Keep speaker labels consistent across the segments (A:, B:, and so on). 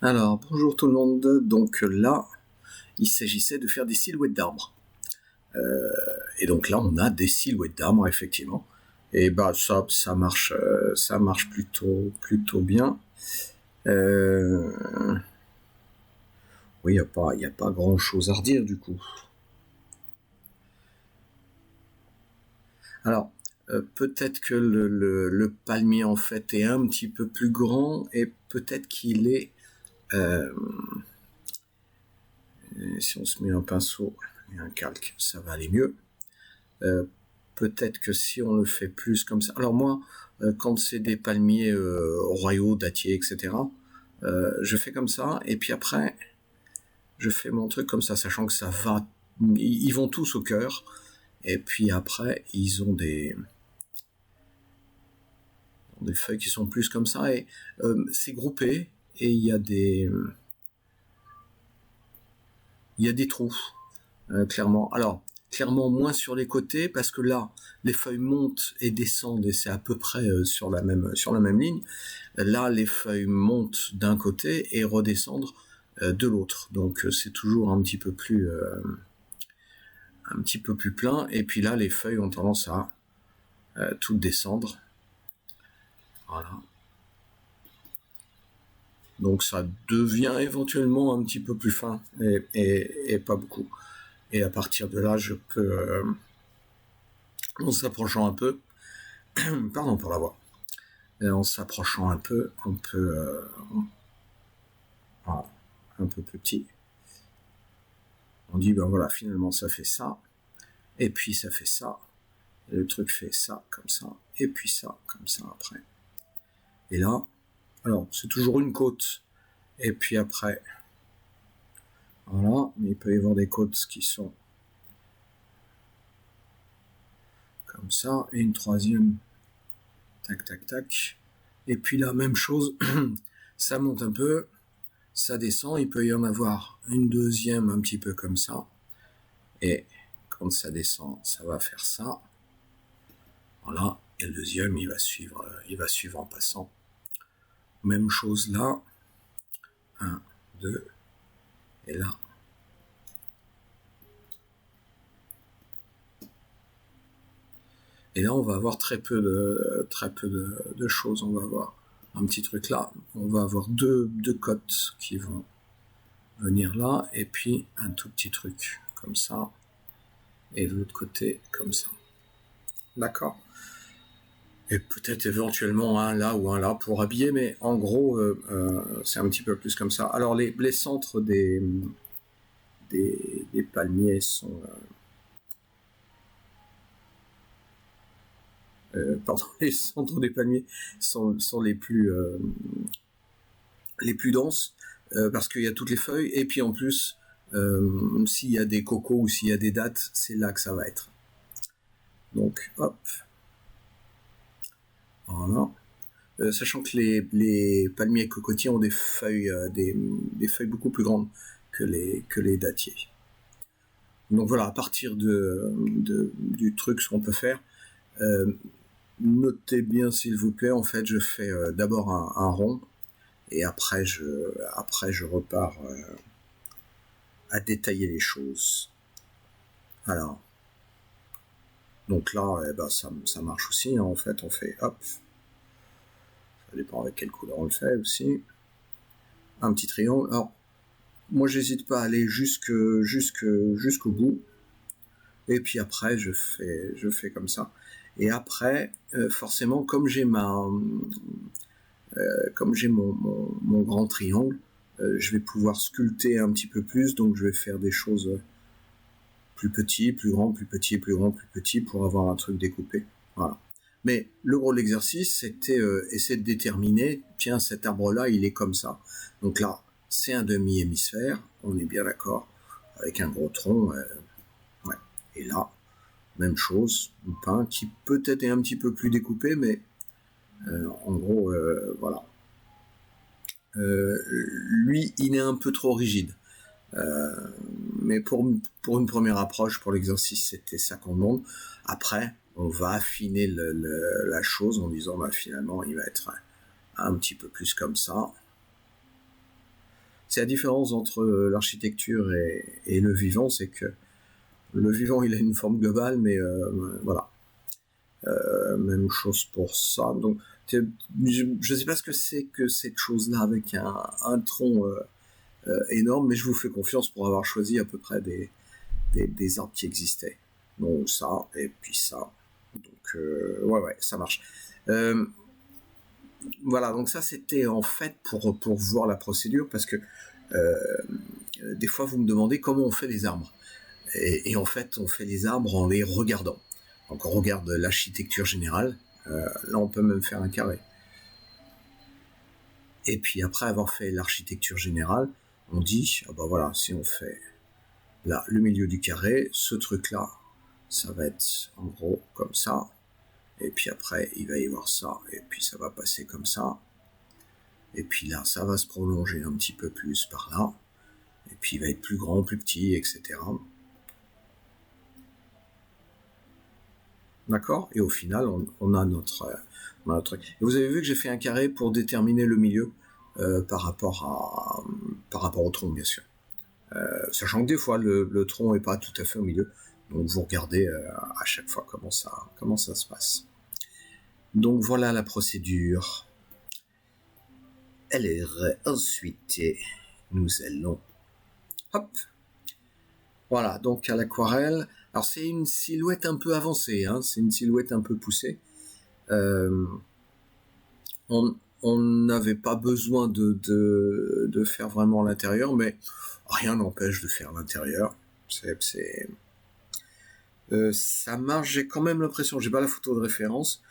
A: Alors, bonjour tout le monde. Donc là, il s'agissait de faire des silhouettes d'arbres. Et donc là, on a des silhouettes d'arbres, effectivement. Et bah ça marche plutôt bien. Oui, il y a pas grand-chose à redire du coup. Alors, peut-être que le palmier en fait est un petit peu plus grand et peut-être qu'il est euh, si on se met un pinceau et un calque, ça va aller mieux. Euh, Peut-être que si on le fait plus comme ça. Alors moi, quand c'est des palmiers royaux, dattiers, etc., je fais comme ça, et puis après, je fais mon truc comme ça, sachant que ça va. Ils vont tous au cœur, et puis après, ils ont des feuilles qui sont plus comme ça, et c'est groupé, et il y a des trous. Clairement. Alors, clairement moins sur les côtés, parce que là, les feuilles montent et descendent, et c'est à peu près sur la même ligne. Là, les feuilles montent d'un côté et redescendent de l'autre. Donc, c'est toujours un petit peu plus plein. Et puis là, les feuilles ont tendance à toutes descendre. Voilà. Donc, ça devient éventuellement un petit peu plus fin, et pas beaucoup. Et à partir de là, je peux, en s'approchant un peu, pardon pour la voix, et en s'approchant un peu, on peut, voilà, un peu plus petit. On dit, ben voilà, finalement ça fait ça, et puis ça fait ça, et le truc fait ça, comme ça, et puis ça, comme ça après. Et là, alors c'est toujours une côte, et puis après, voilà, mais il peut y avoir des côtes qui sont comme ça, et une troisième, tac, tac, tac, et puis la même chose, ça monte un peu, ça descend, il peut y en avoir une deuxième un petit peu comme ça, et quand ça descend, ça va faire ça, voilà, et le deuxième, il va suivre en passant. Même chose là, 1, 2, et là. Et là, on va avoir très peu de choses. On va avoir un petit truc là, on va avoir deux côtes qui vont venir là, et puis un tout petit truc comme ça, et de l'autre côté comme ça. D'accord. Et peut-être éventuellement un là ou un là pour habiller, mais en gros, c'est un petit peu plus comme ça. Alors les centres des palmiers sont... pardon, les centres des palmiers sont les plus denses, parce qu'il y a toutes les feuilles, et puis en plus, s'il y a des cocos ou s'il y a des dattes, c'est là que ça va être. Donc, hop. Voilà. Sachant que les palmiers cocotiers ont des feuilles, des feuilles beaucoup plus grandes que les dattiers. Donc voilà, à partir du truc, ce qu'on peut faire, notez bien s'il vous plaît, en fait, je fais d'abord un rond, et après je repars à détailler les choses. Alors, donc là, eh ben, ça marche aussi, hein, en fait, on fait hop, ça dépend avec quelle couleur on le fait aussi, un petit triangle. Alors, moi j'hésite pas à aller jusqu'au bout, et puis après je fais comme ça. Et après, forcément, comme j'ai mon grand triangle, je vais pouvoir sculpter un petit peu plus, donc je vais faire des choses plus petits, plus grands, plus petits, plus grands, plus petits, pour avoir un truc découpé. Voilà. Mais le gros de l'exercice, c'était essayer de déterminer, tiens, cet arbre-là, il est comme ça. Donc là, c'est un demi-hémisphère, on est bien d'accord, avec un gros tronc. Ouais. Et là, même chose, un pin qui peut-être est un petit peu plus découpé, mais en gros, voilà. Lui, il est un peu trop rigide. Mais pour une première approche, pour l'exercice, c'était ça qu'on demande. Après, on va affiner la chose en disant, bah, finalement, il va être un petit peu plus comme ça. C'est la différence entre l'architecture et le vivant, c'est que le vivant, il a une forme globale, mais voilà. Même chose pour ça. Donc, je ne sais pas ce que c'est que cette chose-là avec un tronc énorme, mais je vous fais confiance pour avoir choisi à peu près des arbres qui existaient. Donc ça, et puis ça. Donc, ouais, ça marche. Voilà, donc ça c'était en fait pour voir la procédure, parce que des fois vous me demandez comment on fait les arbres. Et en fait, on fait les arbres en les regardant. Donc on regarde l'architecture générale. Là, on peut même faire un carré. Et puis après avoir fait l'architecture générale, on dit, ah ben voilà, si on fait là le milieu du carré, ce truc-là, ça va être en gros comme ça. Et puis après, il va y avoir ça. Et puis ça va passer comme ça. Et puis là, ça va se prolonger un petit peu plus par là. Et puis il va être plus grand, plus petit, etc. D'accord? Et au final, on a notre truc. Et vous avez vu que j'ai fait un carré pour déterminer le milieu par rapport au tronc, bien sûr. Sachant que des fois, le tronc n'est pas tout à fait au milieu. Donc vous regardez à chaque fois comment ça se passe. Donc voilà la procédure. Ensuite, nous allons... Hop. Voilà, donc à l'aquarelle... Alors c'est une silhouette un peu avancée, hein, c'est une silhouette un peu poussée. On n'avait pas besoin de faire vraiment l'intérieur, mais rien n'empêche de faire l'intérieur. Ça marche, j'ai quand même l'impression, j'ai pas la photo de référence,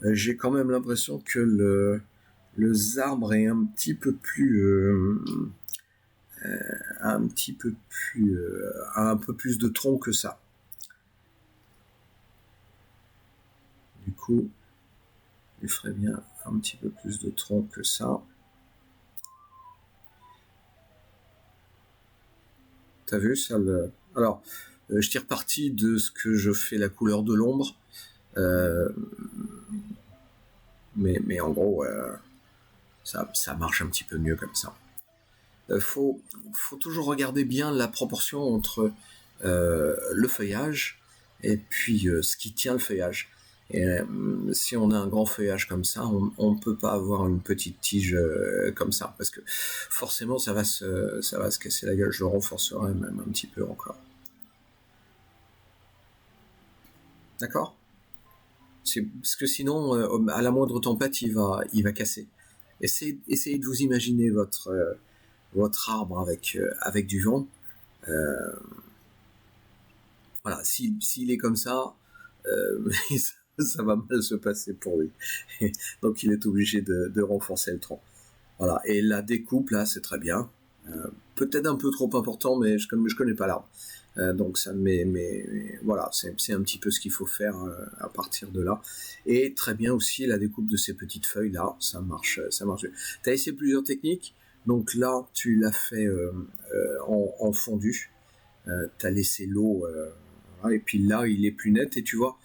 A: j'ai quand même l'impression que le arbre est un petit peu plus... a un peu plus de tronc que ça. Du coup, il ferait bien un petit peu plus de tronc que ça. T'as vu ça Alors, je tire parti de ce que je fais la couleur de l'ombre. Mais en gros, ça marche un petit peu mieux comme ça. Faut toujours regarder bien la proportion entre le feuillage et puis ce qui tient le feuillage. Et si on a un grand feuillage comme ça, on ne peut pas avoir une petite tige comme ça, parce que forcément ça va se casser la gueule. Je le renforcerai même un petit peu encore. D'accord ? Parce que sinon, à la moindre tempête, il va casser. Essayez de vous imaginer votre arbre avec du vent. Voilà, s'il est comme ça, ça va mal se passer pour lui. Donc il est obligé de renforcer le tronc. Voilà, et la découpe là, c'est très bien. Peut-être un peu trop important, mais je connais pas l'arbre. Donc ça mais voilà, c'est un petit peu ce qu'il faut faire à partir de là. Et très bien aussi la découpe de ces petites feuilles là, ça marche. T'as essayé plusieurs techniques. Donc là, tu l'as fait en fondu. T'as laissé l'eau, et puis là, il est plus net. Et tu vois,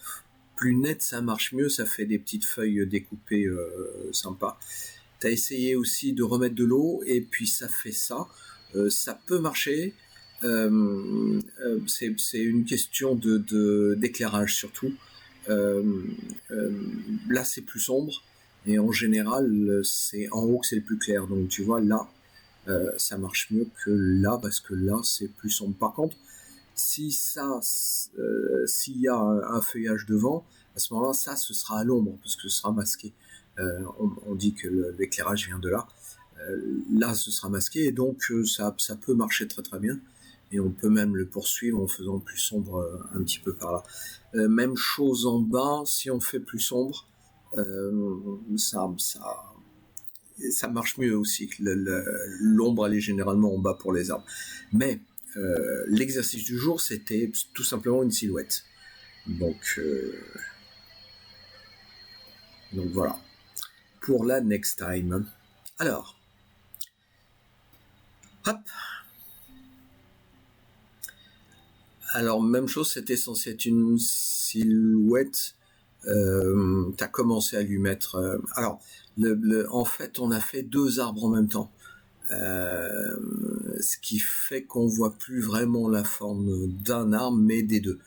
A: plus net, ça marche mieux. Ça fait des petites feuilles découpées sympas. T'as essayé aussi de remettre de l'eau, et puis ça fait ça. Ça peut marcher. C'est une question d'éclairage surtout. Là, c'est plus sombre. Et en général, c'est en haut que c'est le plus clair. Donc tu vois, là, ça marche mieux que là, parce que là, c'est plus sombre. Par contre, s'il y a un feuillage devant, à ce moment-là, ça, ce sera à l'ombre, parce que ce sera masqué. On dit que l'éclairage vient de là. Là, ce sera masqué, et donc ça peut marcher très très bien. Et on peut même le poursuivre en faisant plus sombre un petit peu par là. Même chose en bas, si on fait plus sombre, ça marche mieux aussi. L'ombre, elle est généralement en bas pour les arbres. Mais l'exercice du jour, c'était tout simplement une silhouette. Donc voilà. Pour la next time. Alors, hop. Alors, même chose, c'était censé être une silhouette. T'as commencé à lui mettre... alors, en fait, on a fait 2 arbres en même temps. ce qui fait qu'on voit plus vraiment la forme d'un arbre, mais des deux.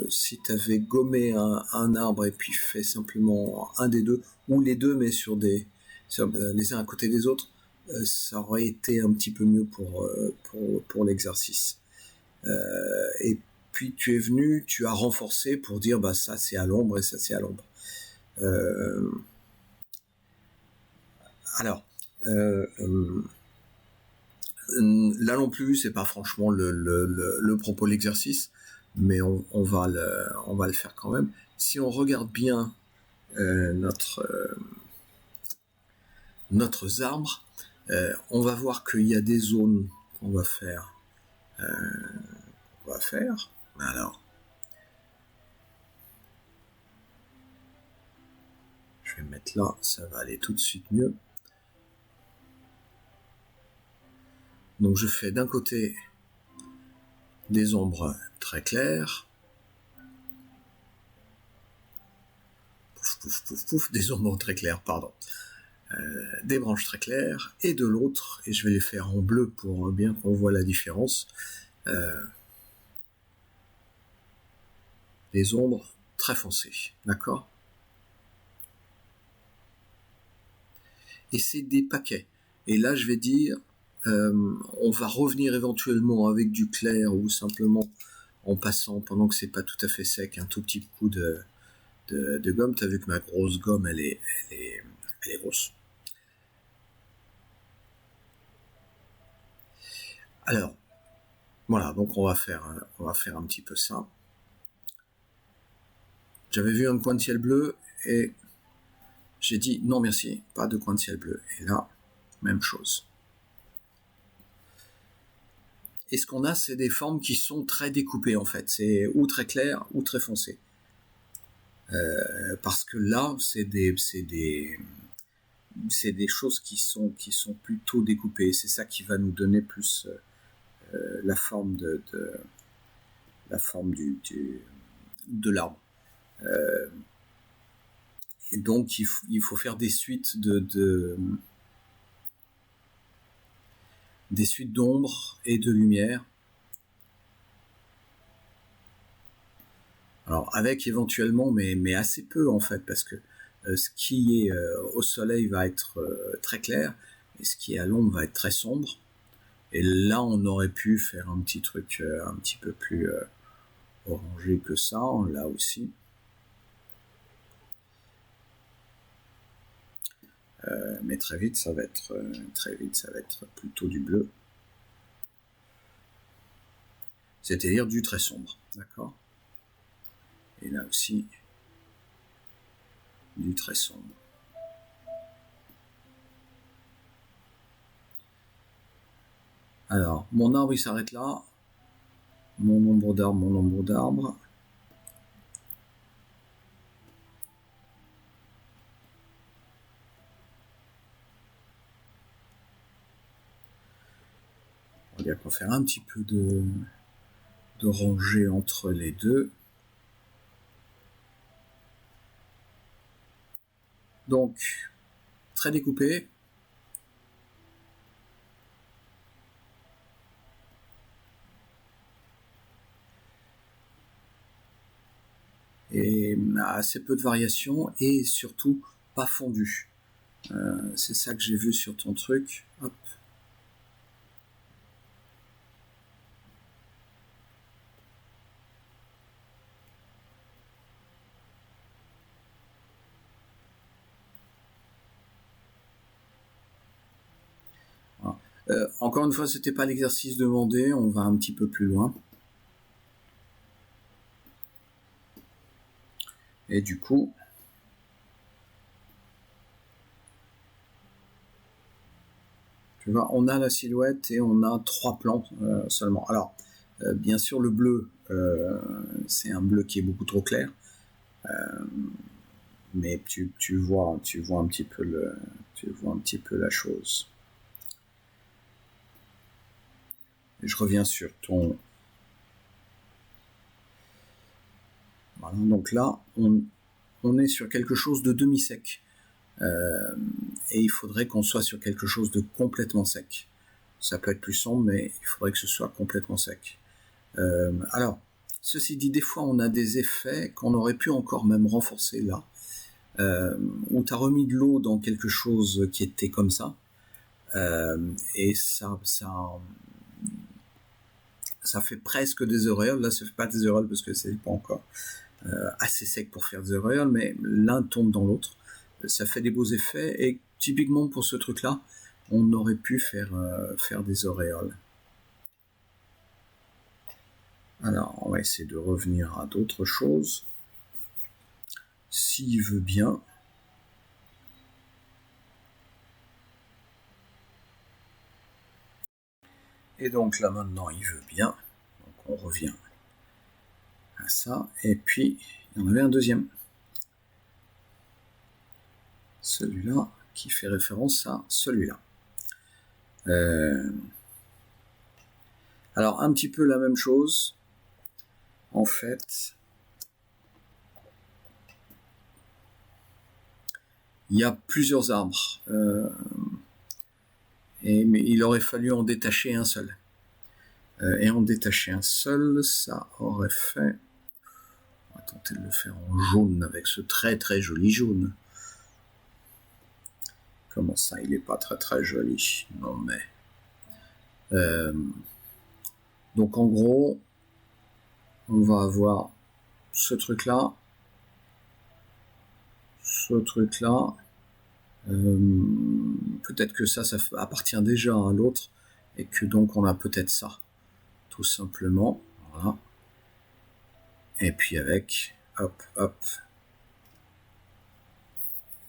A: Si tu avais gommé un arbre et puis fait simplement un des deux, ou les deux, mais sur les uns à côté des autres, ça aurait été un petit peu mieux pour l'exercice. Et puis tu es venu, tu as renforcé pour dire bah ça c'est à l'ombre et ça c'est à l'ombre. Alors, là non plus, c'est pas franchement le propos de l'exercice, mais on va le faire quand même. Si on regarde bien notre arbre, on va voir qu'il y a des zones qu'on va faire. Alors, je vais mettre là, ça va aller tout de suite mieux. Donc je fais d'un côté des ombres très claires, des ombres très claires, pardon, des branches très claires, et de l'autre, et je vais les faire en bleu pour bien qu'on voit la différence, des ombres très foncées, d'accord? Et c'est des paquets. Et là, je vais dire, on va revenir éventuellement avec du clair ou simplement en passant, pendant que c'est pas tout à fait sec, un tout petit coup de gomme. T'as vu que ma grosse gomme, elle est grosse. Alors, voilà, donc on va faire un petit peu ça. J'avais vu un coin de ciel bleu et j'ai dit non merci, pas de coin de ciel bleu. Et là, même chose. Et ce qu'on a, c'est des formes qui sont très découpées en fait. C'est ou très clair ou très foncé. Parce que là, c'est des choses qui sont plutôt découpées. C'est ça qui va nous donner plus la forme de de l'arbre. Et donc il faut faire des suites des suites d'ombre et de lumière. Alors avec éventuellement, mais assez peu en fait, parce que ce qui est au soleil va être très clair, et ce qui est à l'ombre va être très sombre. Et là, on aurait pu faire un petit truc un petit peu plus orangé que ça, là aussi. Mais très vite, ça va être plutôt du bleu. C'est-à-dire du très sombre, d'accord? Et là aussi, du très sombre. Alors, mon arbre, il s'arrête là. Mon nombre d'arbres. On va dire qu'on va faire un petit peu de rangée entre les deux. Donc, très découpé. Et assez peu de variations et surtout pas fondu. C'est ça que j'ai vu sur ton truc. Hop. Encore une fois, c'était pas l'exercice demandé, on va un petit peu plus loin. Et du coup, tu vois, on a la silhouette et on a 3 plans seulement. Alors, bien sûr, le bleu, c'est un bleu qui est beaucoup trop clair. Mais tu vois un petit peu la chose. Et je reviens sur ton. Voilà, donc là, on est sur quelque chose de demi-sec. Et il faudrait qu'on soit sur quelque chose de complètement sec. Ça peut être plus sombre, mais il faudrait que ce soit complètement sec. Alors, ceci dit, des fois on a des effets qu'on aurait pu encore même renforcer là, où tu as remis de l'eau dans quelque chose qui était comme ça, et ça fait presque des auréoles. Là, ça fait pas des auréoles parce que c'est pas encore assez sec pour faire des auréoles, mais l'un tombe dans l'autre. Ça fait des beaux effets, et typiquement pour ce truc-là, on aurait pu faire des auréoles. Alors, on va essayer de revenir à d'autres choses. S'il veut bien. Et donc là maintenant, il veut bien. Donc on revient à ça. Et puis, il y en avait un deuxième. Celui-là qui fait référence à celui-là. Alors, un petit peu la même chose. En fait, il y a plusieurs arbres. Mais il aurait fallu en détacher un seul. Et en détacher un seul, ça aurait fait... On va tenter de le faire en jaune, avec ce très très joli jaune. Comment ça, il n'est pas très très joli? Non mais... donc en gros, on va avoir ce truc-là, peut-être que ça appartient déjà à l'autre, et que donc on a peut-être ça, tout simplement, voilà. Et puis avec, hop,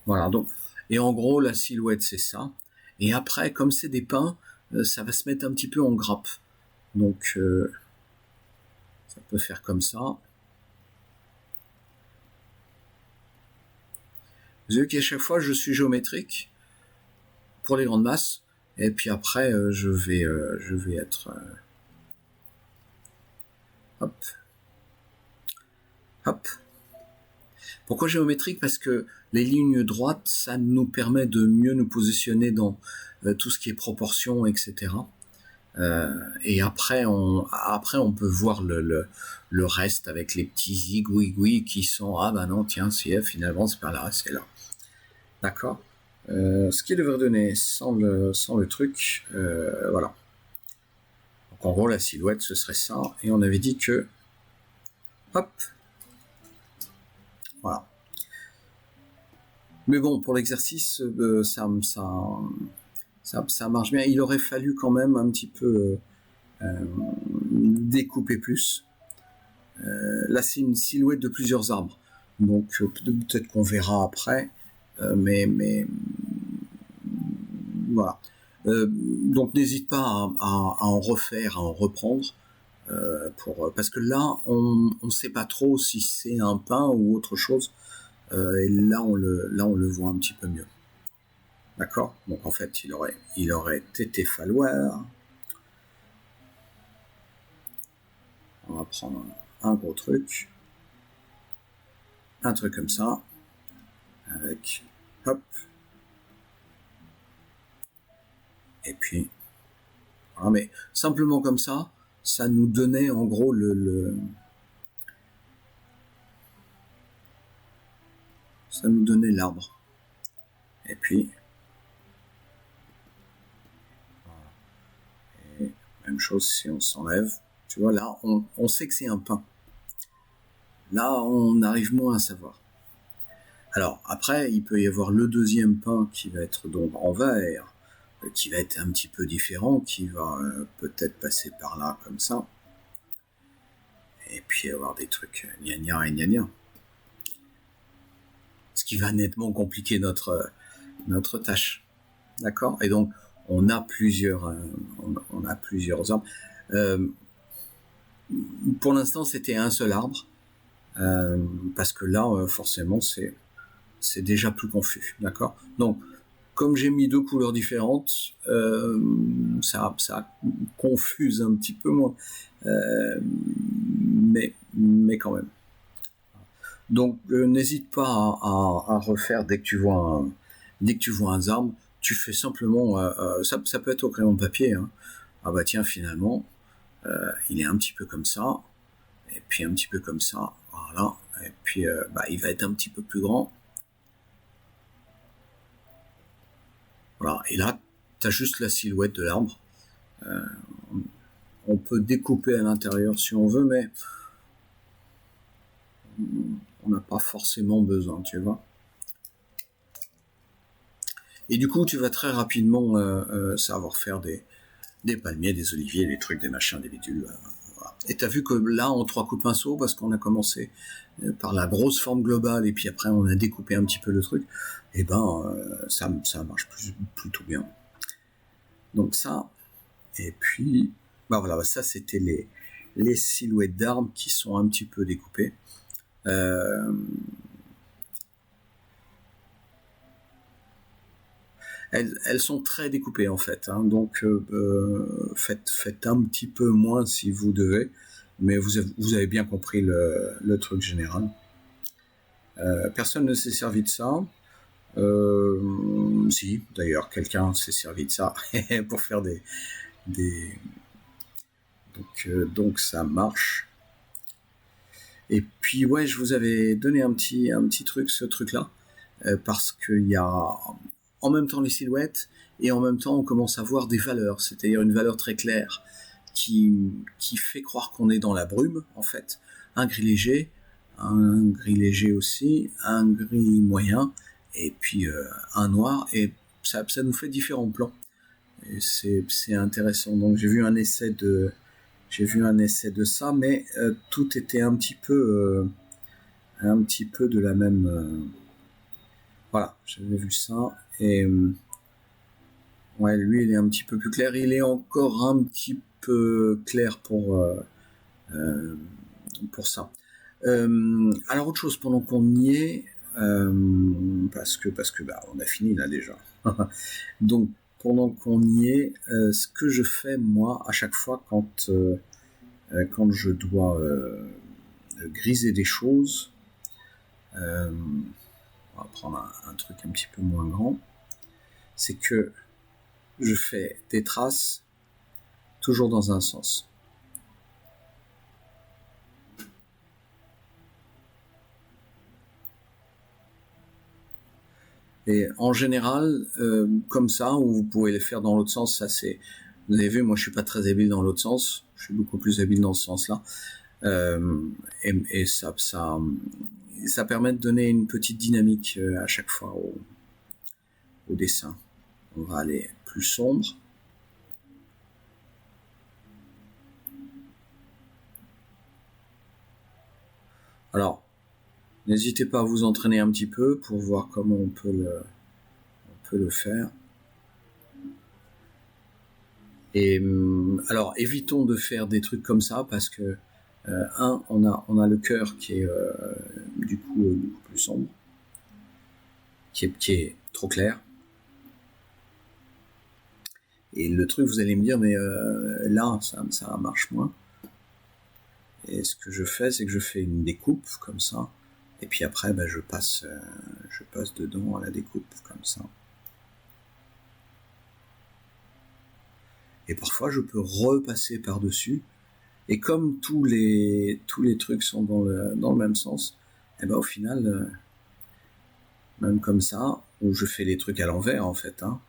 A: voilà, donc, et en gros, la silhouette, c'est ça, et après, comme c'est des pins, ça va se mettre un petit peu en grappe, donc, ça peut faire comme ça. Vous voyez qu'à chaque fois, je suis géométrique pour les grandes masses, et puis après, je vais être... hop. Pourquoi géométrique? Parce que les lignes droites, ça nous permet de mieux nous positionner dans tout ce qui est proportion, etc. Et après, on peut voir le reste avec les petits zigouigouis qui sont... Ah ben non, tiens, finalement, c'est pas là, c'est là. D'accord. Ce qui devrait donner sans le truc, voilà. Donc en gros, la silhouette, ce serait ça. Et on avait dit que... Hop. Voilà. Mais bon, pour l'exercice, ça marche bien. Il aurait fallu quand même un petit peu découper plus. Là, c'est une silhouette de plusieurs arbres. Donc peut-être qu'on verra après. Mais voilà. Donc n'hésite pas à en refaire, à en reprendre. Parce que là, on ne sait pas trop si c'est un pain ou autre chose. Et là, on le voit un petit peu mieux. D'accord? Donc en fait, il aurait été falloir... On va prendre un gros truc. Un truc comme ça. Avec... Hop. Et puis... Voilà, mais simplement comme ça, ça nous donnait en gros ça nous donnait l'arbre. Et puis... Et même chose si on s'enlève. Tu vois, là, on sait que c'est un pain. Là, on arrive moins à savoir. Alors, après, il peut y avoir le deuxième pain qui va être donc en vert, qui va être un petit peu différent, qui va peut-être passer par là, comme ça. Et puis avoir des trucs gna-gna et gna-gna. Ce qui va nettement compliquer notre tâche. D'accord? Et donc, on a plusieurs arbres. Pour l'instant, c'était un seul arbre. Parce que là, forcément, c'est déjà plus confus, d'accord? Donc, comme j'ai mis deux couleurs différentes, ça confuse un petit peu moins, mais quand même. Donc, n'hésite pas à refaire dès que tu vois Dès que tu vois un arbre, tu fais simplement, ça peut être au crayon de papier, hein. Ah bah tiens, finalement, il est un petit peu comme ça, et puis un petit peu comme ça, voilà, et puis il va être un petit peu plus grand, voilà, et là, tu as juste la silhouette de l'arbre. On peut découper à l'intérieur si on veut, mais on n'a pas forcément besoin, tu vois. Et du coup, tu vas très rapidement savoir faire des palmiers, des oliviers, des trucs, des machins, des bidules. Voilà. Et tu as vu que là, en 3 coups de pinceau, parce qu'on a commencé par la grosse forme globale, et puis après on a découpé un petit peu le truc, et ça marche plutôt bien. Donc ça, et puis, voilà, ça c'était les silhouettes d'arbres qui sont un petit peu découpées. Elles sont très découpées en fait, hein, donc faites un petit peu moins si vous devez, mais vous avez bien compris le truc général. Personne ne s'est servi de ça. Si, d'ailleurs, quelqu'un s'est servi de ça pour faire des donc ça marche. Et puis ouais, je vous avais donné un petit truc, ce truc-là, parce qu'il y a en même temps les silhouettes et en même temps on commence à voir des valeurs, c'est-à-dire une valeur très claire qui fait croire qu'on est dans la brume en fait. Un gris léger aussi, un gris moyen et puis un noir, et ça nous fait différents plans. Et c'est intéressant. Donc j'ai vu un essai de ça, mais tout était un petit peu de la même. Voilà, j'avais vu ça, et ouais, lui il est un petit peu plus clair. Il est encore un petit peu clair pour ça. Alors autre chose pendant qu'on y est, parce que on a fini là déjà. Donc pendant qu'on y est, ce que je fais moi à chaque fois quand je dois griser des choses, on va prendre un truc un petit peu moins grand, c'est que je fais des traces toujours dans un sens. Et en général, comme ça, ou vous pouvez les faire dans l'autre sens, ça c'est... Vous avez vu, moi je suis pas très habile dans l'autre sens, je suis beaucoup plus habile dans ce sens-là. Et ça permet de donner une petite dynamique à chaque fois au dessin. On va aller plus sombre. Alors, n'hésitez pas à vous entraîner un petit peu pour voir comment on peut le faire. Et alors, évitons de faire des trucs comme ça parce que on a le cœur qui est du coup beaucoup plus sombre, qui est trop clair. Et le truc, vous allez me dire, mais là, ça marche moins. Et ce que je fais, c'est que je fais une découpe comme ça, et puis après, je passe dedans à la découpe comme ça. Et parfois, je peux repasser par-dessus. Et comme tous les trucs sont dans le même sens, et au final, même comme ça, où je fais les trucs à l'envers en fait, hein.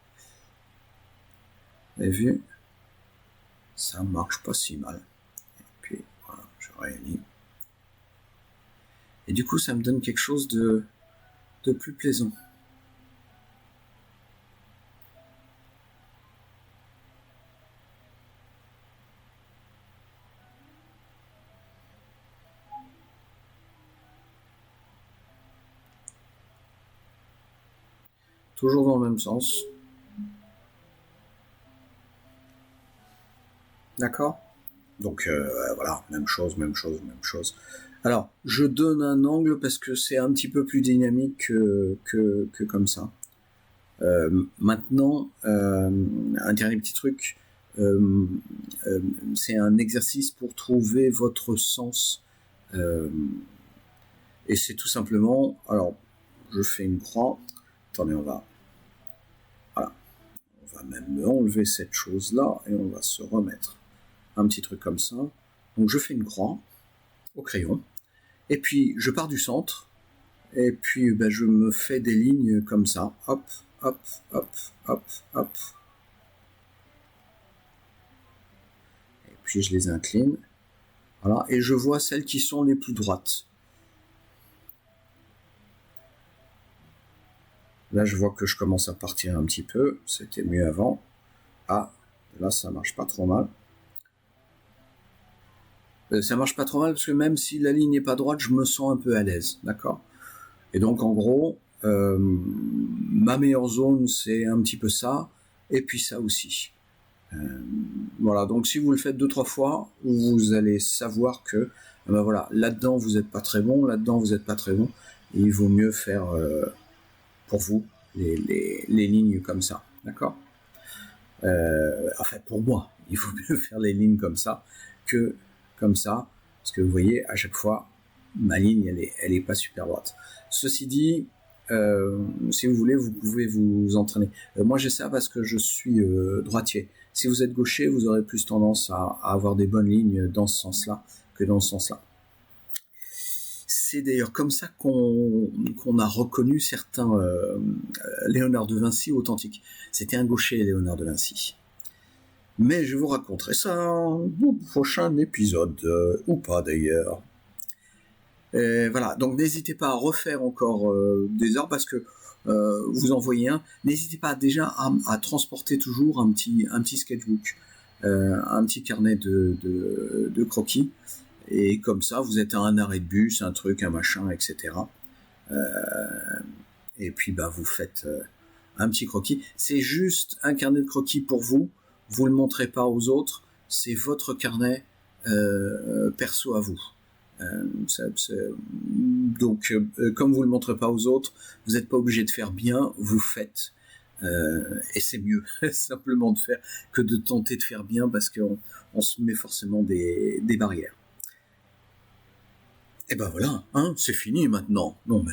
A: Vous avez vu, ça marche pas si mal. Et puis voilà, je réunis. Et du coup, ça me donne quelque chose de plus plaisant. Toujours dans le même sens. D'accord ? Donc voilà, même chose. Alors, je donne un angle parce que c'est un petit peu plus dynamique que comme ça. Maintenant, un dernier petit truc, c'est un exercice pour trouver votre sens. Et c'est tout simplement, alors, je fais une croix. Attendez, on va va même enlever cette chose-là et on va se remettre un petit truc comme ça. Donc je fais une croix au crayon, et puis je pars du centre, et puis je me fais des lignes comme ça, hop, hop, hop, hop, hop. Et puis je les incline, voilà, et je vois celles qui sont les plus droites. Là, je vois que je commence à partir un petit peu. C'était mieux avant. Ah, là, ça marche pas trop mal. Ça marche pas trop mal parce que même si la ligne n'est pas droite, je me sens un peu à l'aise, d'accord? Et donc, en gros, ma meilleure zone, c'est un petit peu ça, et puis ça aussi. Voilà, donc si vous le faites 2-3 fois, vous allez savoir que, voilà, là-dedans, vous n'êtes pas très bon, là-dedans, vous n'êtes pas très bon. Et il vaut mieux faire... pour vous, les lignes comme ça, d'accord? Enfin, pour moi, il faut mieux faire les lignes comme ça que comme ça, parce que vous voyez, à chaque fois, ma ligne, elle est pas super droite. Ceci dit, si vous voulez, vous pouvez vous entraîner. Moi, j'ai ça parce que je suis droitier. Si vous êtes gaucher, vous aurez plus tendance à avoir des bonnes lignes dans ce sens-là que dans ce sens-là. C'est d'ailleurs comme ça qu'on a reconnu certains Léonard de Vinci authentiques. C'était un gaucher, Léonard de Vinci. Mais je vous raconterai ça au prochain épisode, ou pas d'ailleurs. Voilà, donc n'hésitez pas à refaire encore des heures, parce que vous en voyez un. N'hésitez pas déjà à transporter toujours un petit sketchbook, un petit carnet de croquis. Et comme ça, vous êtes à un arrêt de bus, un truc, un machin, etc. Et puis, vous faites un petit croquis. C'est juste un carnet de croquis pour vous. Vous le montrez pas aux autres. C'est votre carnet perso à vous. Donc, comme vous le montrez pas aux autres, vous n'êtes pas obligé de faire bien. Vous faites. Et c'est mieux simplement de faire que de tenter de faire bien, parce qu'on se met forcément des barrières. Et voilà, hein, c'est fini maintenant. Non mais